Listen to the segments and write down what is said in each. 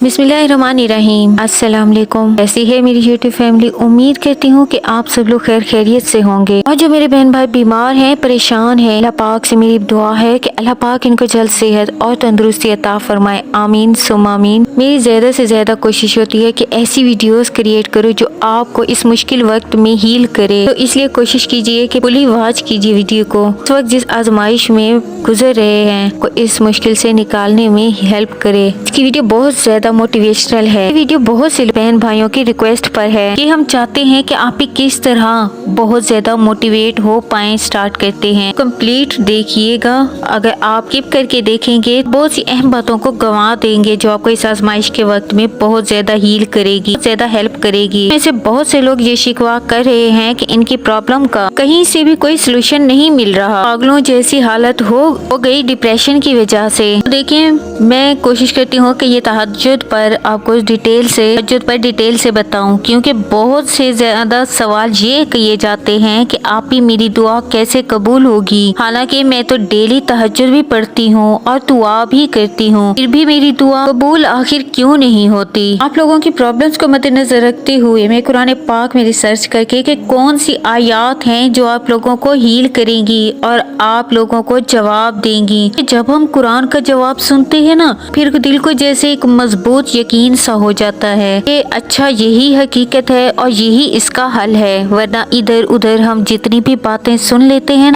बिस्मिल्लाहिर्रहमानिर्रहीम। अस्सलाम वालेकुम। ऐसी है मेरी यूट्यूब फैमिली। उम्मीद करती हूँ कि आप सब लोग खैर खैरियत से होंगे। और जो मेरे बहन भाई बीमार हैं, परेशान हैं, अल्लाह पाक से मेरी दुआ है कि अल्लाह पाक इनको जल्द सेहत और तंदुरुस्ती अता फरमाए। आमीन सुम्मा आमीन। मेरी ज्यादा से ज्यादा कोशिश होती है कि ऐसी वीडियोस क्रिएट करूँ जो आपको इस मुश्किल वक्त में हील करे। तो इसलिए कोशिश कीजिए कि फुली वॉच कीजिए वीडियो को। इस वक्त जिस आजमाइश में गुजर रहे हैं को इस मुश्किल से निकालने में हेल्प करे। इसकी वीडियो बहुत ज्यादा मोटिवेशनल है। ये वीडियो बहुत से बहन भाइयों की रिक्वेस्ट पर है कि हम चाहते हैं कि आप भी किस तरह बहुत ज्यादा मोटिवेट हो पाए। स्टार्ट करते हैं। कंप्लीट देखिएगा। अगर आप कीप करके देखेंगे बहुत सी अहम बातों को गंवा देंगे जो आपको इस आजमाइश के वक्त में बहुत ज्यादा हील करेगी, ज्यादा हेल्प करेगी। वैसे बहुत से लोग ये शिकवा कर रहे हैं कि इनकी प्रॉब्लम का कहीं से भी कोई सोल्यूशन नहीं मिल रहा। पागलों जैसी हालत हो गई डिप्रेशन की वजह से। तो देखिए, मैं कोशिश करती हूँ कि ये तहज्जुद पर आपको डिटेल से बताऊं, क्योंकि बहुत से ज्यादा सवाल ये किए जाते हैं कि आप ही मेरी दुआ कैसे कबूल होगी। हालांकि मैं तो डेली तहज्जुद भी पढ़ती हूँ और दुआ भी करती हूँ, फिर भी मेरी दुआ कबूल आखिर क्यों नहीं होती। आप लोगों की प्रॉब्लम्स को मद्देनजर रखते हुए मैं कुरान पाक में रिसर्च करके कि कौन सी आयात हैं जो आप लोगों को हील करेंगी और आप लोगों को जवाब देंगी। जब हम कुरान का जवाब सुनते हैं ना, फिर दिल को जैसे एक मजबूत यकीन सा हो जाता है कि अच्छा यही हकीकत है और यही इसका हल है। वरना इधर उधर हम जितनी भी बातें सुन लेते हैं,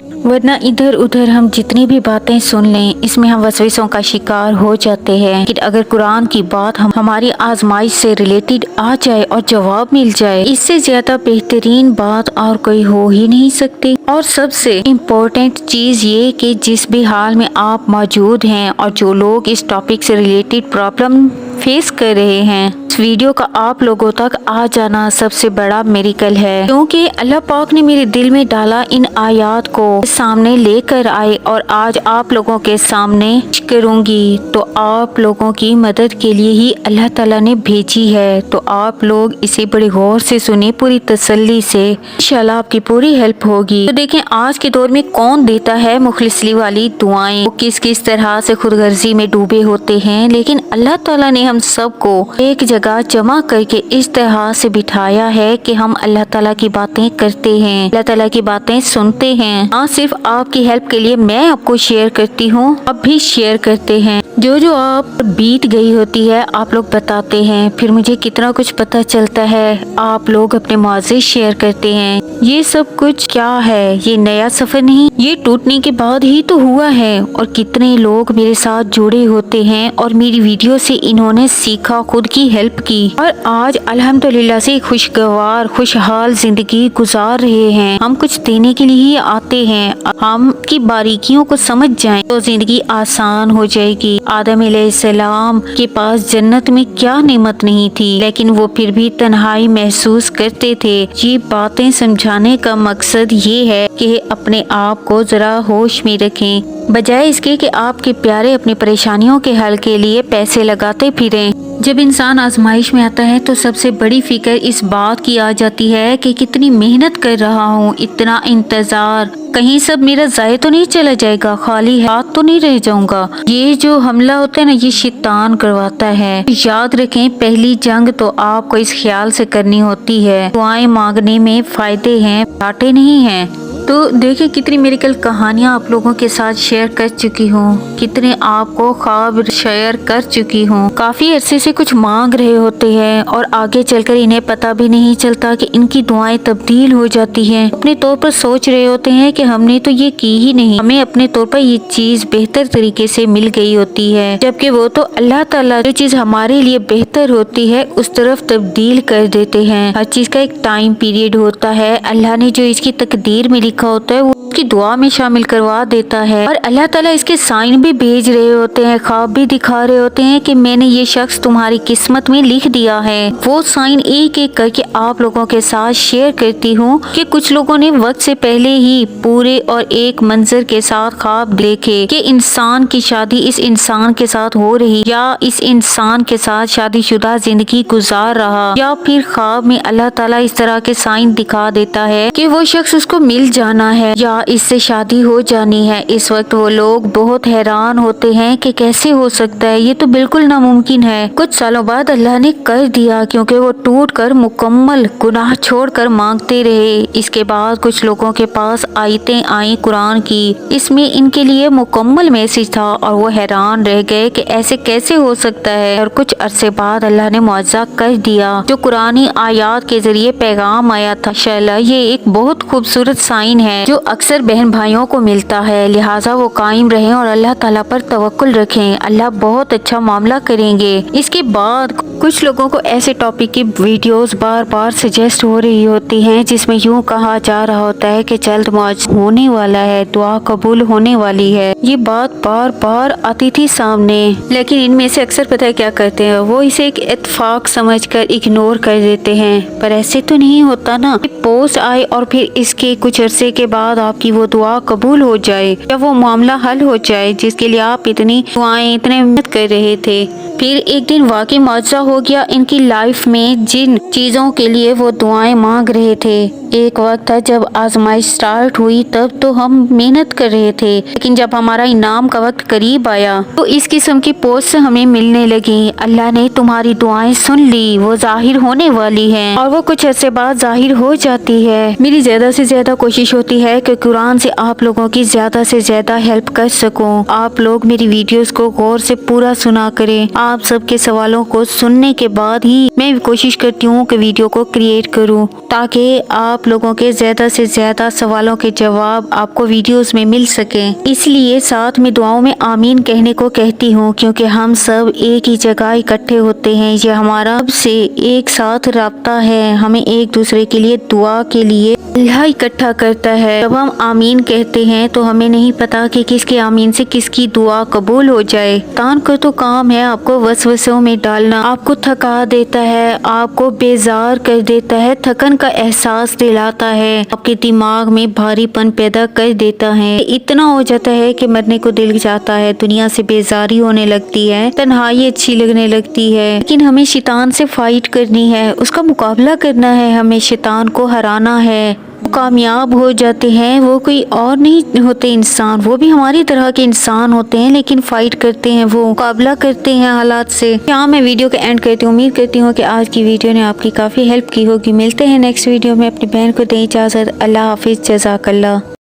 सुन लें, इसमें हम वसवसों का शिकार हो जाते हैं। कि अगर कुरान की बात हमारी आजमाइश से रिलेटेड आ जाए और जवाब मिल जाए, इससे ज्यादा बेहतरीन बात और कोई हो ही नहीं सकती। और सबसे इम्पोर्टेंट चीज ये कि जिस भी हाल में आप मौजूद हैं और जो लोग इस टॉपिक से रिलेटेड प्रॉब्लम फेस कर रहे हैं, इस वीडियो का आप लोगों तक आ जाना सबसे बड़ा मिरेकल है। क्योंकि अल्लाह पाक ने मेरे दिल में डाला, इन आयात को सामने लेकर आए और आज आप लोगों के सामने करूंगी। तो आप लोगों की मदद के लिए ही अल्लाह ताला ने भेजी है। तो आप लोग इसे बड़े गौर से सुने, पूरी तसल्ली से, इंशाल्लाह आपकी पूरी हेल्प होगी। तो देखें, आज के दौर में कौन देता है मुखलिसी वाली दुआएं। वो किस किस तरह से खुदगर्जी में डूबे होते हैं, लेकिन अल्लाह ताला ने हम सबको एक जगह जमा करके इस तरह से बिठाया है कि हम अल्लाह ताला की बातें करते हैं, अल्लाह ताला की बातें सुनते हैं। हाँ, सिर्फ आपकी हेल्प के लिए मैं आपको शेयर करती हूँ, अब भी शेयर करते हैं। जो आप बीत गई होती है आप लोग बताते हैं, फिर मुझे कितना कुछ पता चलता है। आप लोग अपने मौज़े शेयर करते हैं। ये सब कुछ क्या है? ये नया सफर नहीं, ये टूटने के बाद ही तो हुआ है। और कितने लोग मेरे साथ जुड़े होते हैं और मेरी वीडियो से इन्होंने सीखा, खुद की हेल्प की और आज अल्हम्दुलिल्लाह से खुशगवार खुशहाल जिंदगी गुजार रहे हैं। हम कुछ देने के लिए ही आते हैं। हम की बारीकियों को समझ जाएं तो जिंदगी आसान हो जाएगी। आदम अलैहिस्सलाम के पास जन्नत में क्या नेमत नहीं थी, लेकिन वो फिर भी तन्हाई महसूस करते थे। ये बातें समझाने का मकसद ये है कि अपने आप को जरा होश में रखें, बजाय इसके कि आपके प्यारे अपनी परेशानियों के हल के लिए पैसे लगाते फिरें। जब इंसान आजमाइश में आता है तो सबसे बड़ी फिक्र इस बात की आ जाती है कि कितनी मेहनत कर रहा हूँ, इतना इंतजार, कहीं सब मेरा जाये तो नहीं चला जाएगा, खाली हाथ तो नहीं रह जाऊंगा। ये जो हमला होता है ना, ये शैतान करवाता है। याद रखें, पहली जंग तो आपको इस ख्याल से करनी होती है दुआएं मांगने में फायदे हैं, घाटे नहीं हैं। तो देखिए, कितनी मिरेकल कहानियाँ आप लोगों के साथ शेयर कर चुकी हूँ, कितने आपको ख्वाब शेयर कर चुकी हूँ। काफी अरसे से कुछ मांग रहे होते हैं और आगे चलकर इन्हें पता भी नहीं चलता कि इनकी दुआएं तब्दील हो जाती हैं। अपने तौर पर सोच रहे होते हैं कि हमने तो ये की ही नहीं, हमें अपने तौर पर ये चीज बेहतर तरीके से मिल गई होती है, जबकि वो तो अल्लाह ताला जो चीज हमारे लिए बेहतर होती है उस तरफ तब्दील कर देते हैं। हर चीज का एक टाइम पीरियड होता है। अल्लाह ने जो इसकी तकदीर में लिखा होता है वो उसकी दुआ में शामिल करवा देता है। और अल्लाह ताला इसके साइन भी भेज रहे होते हैं, ख्वाब भी दिखा रहे होते हैं कि मैंने ये शख्स तुम्हारी किस्मत में लिख दिया है। वो साइन एक एक करके आप लोगों के साथ शेयर करती हूँ कि कुछ लोगों ने वक्त से पहले ही पूरे और एक मंजर के साथ ख्वाब देखे कि इंसान की शादी इस इंसान के साथ हो रही, या इस इंसान के साथ शादीशुदा जिंदगी गुजार रहा, या फिर ख्वाब में अल्लाह ताला इस तरह के साइन दिखा देता है कि वो शख्स उसको मिल जाना है या इससे शादी हो जानी है। इस वक्त वो लोग बहुत हैरान होते हैं कि कैसे हो सकता है, ये तो बिल्कुल नामुमकिन है। कुछ सालों बाद अल्लाह ने कर दिया, क्योंकि वो टूट कर मुकम्मल गुनाह छोड़कर मांगते रहे। इसके बाद कुछ लोगों के पास आयतें आई कुरान की, इसमें इनके लिए मुकम्मल मैसेज था और वो हैरान रह गए कि ऐसे कैसे हो सकता है। और कुछ अरसे बाद अल्लाह ने मुआवजा कर दिया जो कुरानी आयात के जरिए पैगाम आया था। माशाअल्लाह ये एक बहुत खूबसूरत साइन है जो अक्सर बहन भाइयों को मिलता है, लिहाजा वो कायम रहें और अल्लाह ताला पर तवक्कुल रखें, अल्लाह बहुत अच्छा मामला करेंगे। इसके बाद कुछ लोगों को ऐसे टॉपिक की वीडियोस बार बार सजेस्ट हो रही होती हैं जिसमें यूँ कहा जा रहा होता है कि जल्द मुआवजा होने वाला है, दुआ कबूल होने वाली है। ये बात बार बार आती थी सामने, लेकिन इनमें से अक्सर पता है क्या करते हैं, वो इसे एक इत्तेफाक समझकर इग्नोर कर देते हैं। पर ऐसे तो नहीं होता ना, पोस्ट आए और फिर इसके कुछ अरसे के बाद आपकी वो दुआ कबूल हो जाए या वो मामला हल हो जाए जिसके लिए आप इतनी दुआएं इतने मेहनत कर रहे थे। फिर एक दिन वाकई मुआवजा हो गया इनकी लाइफ में, जिन चीजों के लिए वो दुआएं मांग रहे थे। एक वक्त था जब आजमाइश स्टार्ट हुई, तब तो हम मेहनत कर रहे थे, लेकिन जब हमारा इनाम का वक्त करीब आया तो इस किस्म की पोस्ट हमें मिलने लगी। अल्लाह ने तुम्हारी दुआएं सुन ली, वो जाहिर होने वाली है और वो कुछ अर्से बाद जाहिर हो जाती है। मेरी ज्यादा से ज्यादा कोशिश होती है कि कुरान से आप लोगों की ज्यादा से ज्यादा हेल्प कर सकूं। आप लोग मेरी वीडियोस को गौर से पूरा सुना करें। आप सबके सवालों को सुनने के बाद ही मैं कोशिश करती हूँ कि वीडियो को क्रिएट करूँ, ताकि आप लोगों के ज्यादा से ज्यादा सवालों के जवाब आपको वीडियोस में मिल सके। इसलिए साथ में दुआओं में आमीन कहने को कहती हूँ, क्योंकि हम सब एक ही जगह इकट्ठे होते हैं। ये हमारा सबसे एक साथ राब्ता है, हमें एक दूसरे के लिए दुआ के लिए अल्लाह इकट्ठा करता है। जब हम आमीन कहते हैं तो हमें नहीं पता कि किसके आमीन से किसकी दुआ कबूल हो जाए। तान का तो काम है आपको वसवसों में डालना, आपको थका देता है, आपको बेजार कर देता है, थकन का एहसास दिलाता है, आपके दिमाग में भारीपन पैदा कर देता है। इतना हो जाता है कि मरने को दिल चाहता है, दुनिया से बेजारी होने लगती है, तन्हाई अच्छी लगने लगती है। लेकिन हमें शैतान से फाइट करनी है, उसका मुकाबला करना है, हमें शैतान को हराना है। कामयाब हो जाते हैं वो कोई और नहीं होते इंसान, वो भी हमारी तरह के इंसान होते हैं, लेकिन फाइट करते हैं, वो मुकाबला करते हैं हालात से। यहाँ मैं वीडियो के एंड करती हूँ। उम्मीद करती हूँ कि आज की वीडियो ने आपकी काफ़ी हेल्प की होगी। मिलते हैं नेक्स्ट वीडियो में। अपनी बहन को दें इजाज़त। अल्लाह हाफिज़, जज़ाकल्लाह।